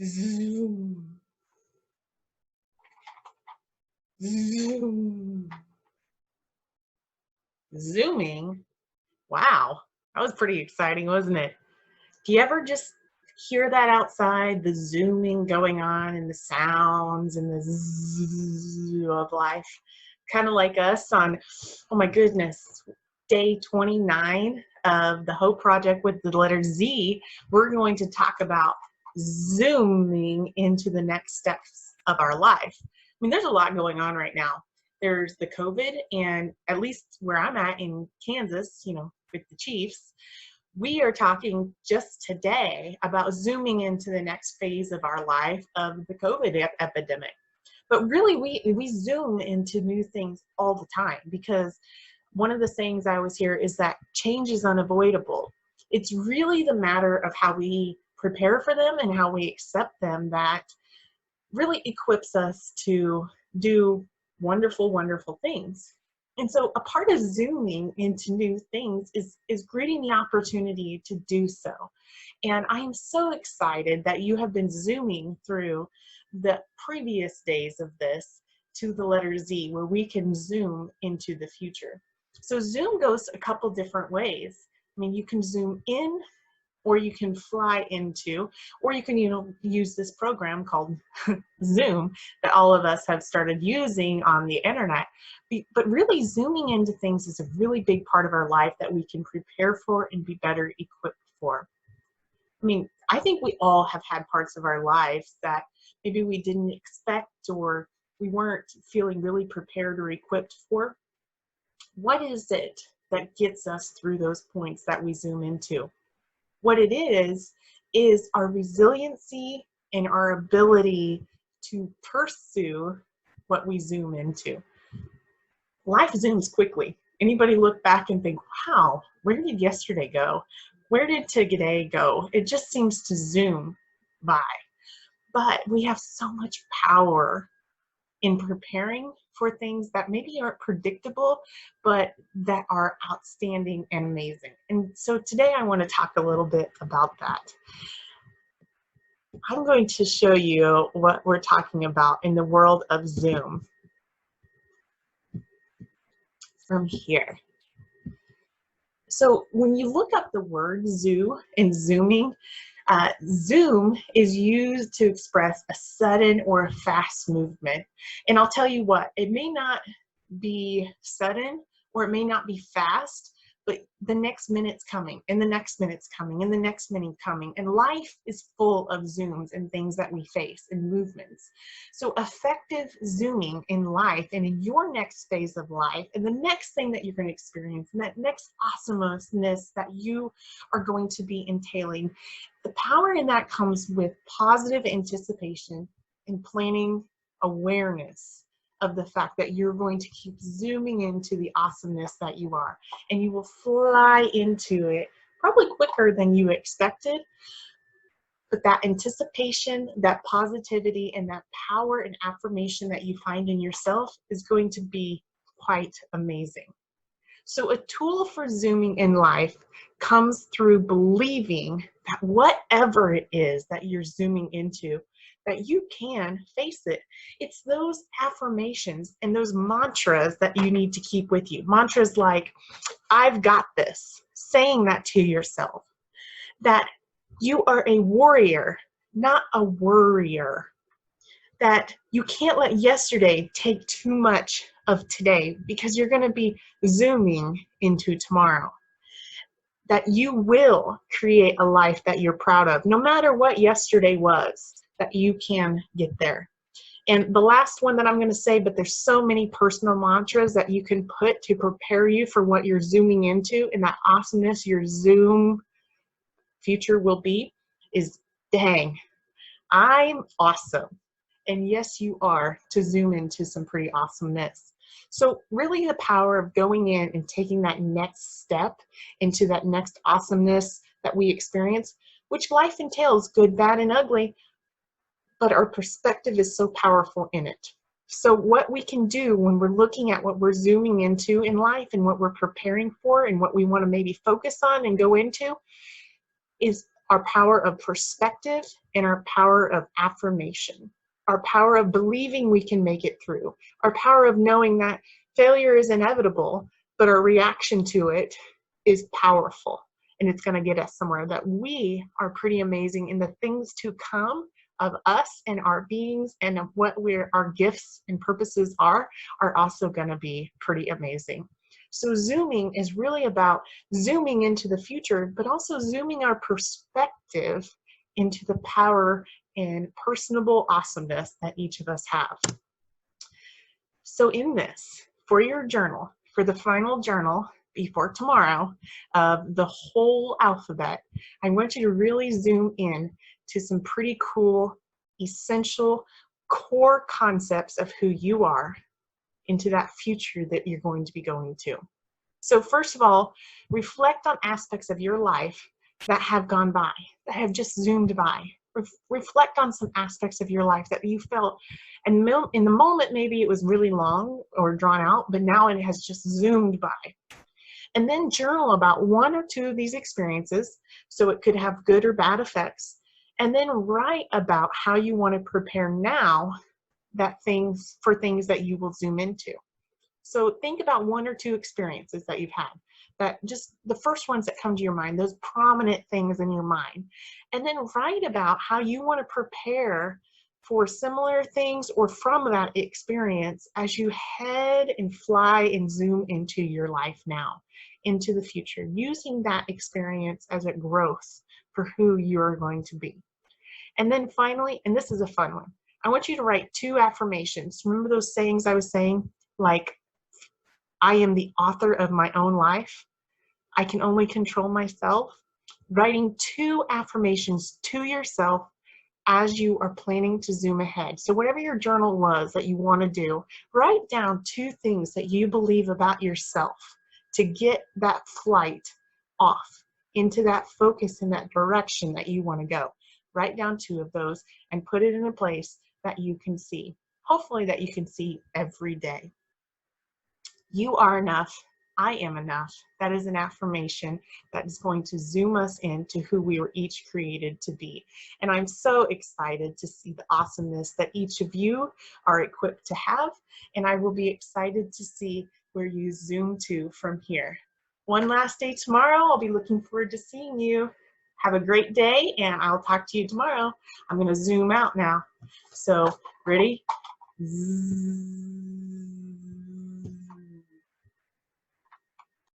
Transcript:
Zoom, zoom. Zooming? Wow, that was pretty exciting, wasn't it? Do you ever just hear that outside, the zooming going on and the sounds and the zzz of life? Kind of like us on, oh my goodness, day 29 of the Hope Project with the letter Z. We're going to talk about zooming into the next steps of our life. I mean, there's a lot going on right now. There's the COVID, and at least where I'm at in Kansas, with the Chiefs, we are talking just today about zooming into the next phase of our life of the COVID epidemic. But really, we zoom into new things all the time, because one of the sayings I always hear is that change is unavoidable. It's really the matter of how we prepare for them and how we accept them that really equips us to do wonderful, wonderful things. And so a part of zooming into new things is greeting the opportunity to do so. And I am so excited that you have been zooming through the previous days of this to the letter Z, where we can zoom into the future. So Zoom goes a couple different ways. I mean, you can zoom in, or you can fly into, or you can use this program called Zoom that all of us have started using on the internet. But really, zooming into things is a really big part of our life that we can prepare for and be better equipped for. I mean, I think we all have had parts of our lives that maybe we didn't expect, or we weren't feeling really prepared or equipped for. What is it that gets us through those points that we zoom into? What it is our resiliency and our ability to pursue what we zoom into. Life zooms quickly. Anybody look back and think, wow, where did yesterday go? Where did today go? It just seems to zoom by. But we have so much power in preparing for things that maybe aren't predictable, but that are outstanding and amazing. And so today I want to talk a little bit about that. I'm going to show you what we're talking about in the world of Zoom from here. So when you look up the word zoo and zooming, zoom is used to express a sudden or a fast movement. And I'll tell you what, it may not be sudden or it may not be fast, but the next minute's coming, and the next minute's coming, and the next minute coming. And life is full of zooms and things that we face and movements. So effective zooming in life and in your next phase of life, and the next thing that you're going to experience, and that next awesomeness that you are going to be entailing, the power in that comes with positive anticipation and planning awareness of the fact that you're going to keep zooming into the awesomeness that you are, and you will fly into it probably quicker than you expected. But that anticipation, that positivity, and that power and affirmation that you find in yourself is going to be quite amazing. So a tool for zooming in life comes through believing that whatever it is that you're zooming into, that you can face it. It's those affirmations and those mantras that you need to keep with you. Mantras like, I've got this, saying that to yourself, that you are a warrior, not a worrier, that you can't let yesterday take too much of today because you're going to be zooming into tomorrow, that you will create a life that you're proud of, no matter what yesterday was, that you can get there. And the last one that I'm going to say, but there's so many personal mantras that you can put to prepare you for what you're zooming into and that awesomeness your Zoom future will be, is, dang, I'm awesome. And yes, you are, to zoom into some pretty awesomeness. So really the power of going in and taking that next step into that next awesomeness that we experience, which life entails, good, bad, and ugly, but our perspective is so powerful in it. So what we can do when we're looking at what we're zooming into in life and what we're preparing for and what we want to maybe focus on and go into is our power of perspective, and our power of affirmation, our power of believing we can make it through, our power of knowing that failure is inevitable, but our reaction to it is powerful and it's going to get us somewhere, that we are pretty amazing in the things to come of us and our beings, and of what our gifts and purposes are also going to be pretty amazing. So zooming is really about zooming into the future, but also zooming our perspective into the power and personable awesomeness that each of us have. So in this, for your journal, for the final journal before tomorrow of the whole alphabet, I want you to really zoom in to some pretty cool, essential, core concepts of who you are into that future that you're going to be going to. So first of all, reflect on aspects of your life that have gone by, that have just zoomed by. Reflect on some aspects of your life that you felt, and in the moment maybe it was really long or drawn out, but now it has just zoomed by. And then journal about one or two of these experiences, so it could have good or bad effects, and then write about how you want to prepare now for things that you will zoom into. So think about one or two experiences that you've had, that just the first ones that come to your mind, those prominent things in your mind, and then write about how you want to prepare for similar things or from that experience as you head and fly and zoom into your life now, into the future, using that experience as a growth for who you're going to be. And then finally, and this is a fun one, I want you to write 2 affirmations. Remember those sayings I was saying, like, I am the author of my own life, I can only control myself? Writing 2 affirmations to yourself as you are planning to zoom ahead. So whatever your journal was that you want to do, write down 2 things that you believe about yourself to get that flight off into that focus in that direction that you want to go. Write down 2 of those and put it in a place that you can see. Hopefully that you can see every day. You are enough. I am enough. That is an affirmation that is going to zoom us into who we were each created to be. And I'm so excited to see the awesomeness that each of you are equipped to have. And I will be excited to see where you zoom to from here. One last day tomorrow. I'll be looking forward to seeing you. Have a great day, and I'll talk to you tomorrow. I'm going to zoom out now. So, ready? Zzz.